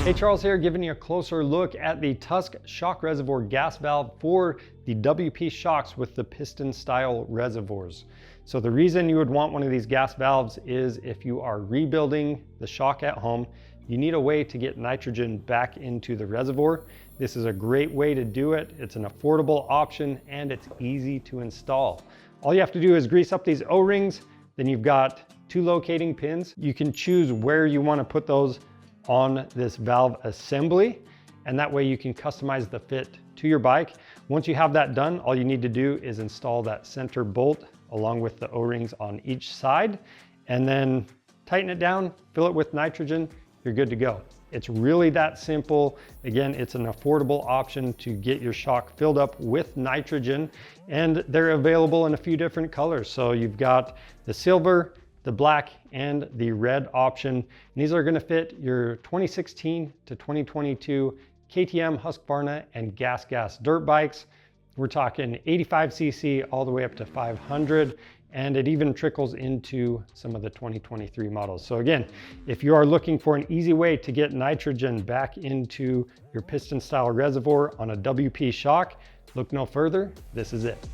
Hey, Charles here, giving you a closer look at the Tusk shock reservoir gas valve for the WP shocks with the piston style reservoirs. So the reason you would want one of these gas valves is if you are rebuilding the shock at home, you need a way to get nitrogen back into the reservoir. This is a great way to do it. It's an affordable option and it's easy to install. All you have to do is grease up these O-rings, then you've got 2 locating pins. You can choose where you want to put those on this valve assembly, and that way you can customize the fit to your bike. Once you have that done, all you need to do is install that center bolt along with the O-rings on each side, and then tighten it down, fill it with nitrogen, you're good to go. It's really that simple. Again, it's an affordable option to get your shock filled up with nitrogen, and they're available in a few different colors. So you've got the silver, the black, and the red option. And these are gonna fit your 2016 to 2022 KTM, Husqvarna, and Gas dirt bikes. We're talking 85cc all the way up to 500, and it even trickles into some of the 2023 models. So again, if you are looking for an easy way to get nitrogen back into your piston style reservoir on a WP shock, look no further, this is it.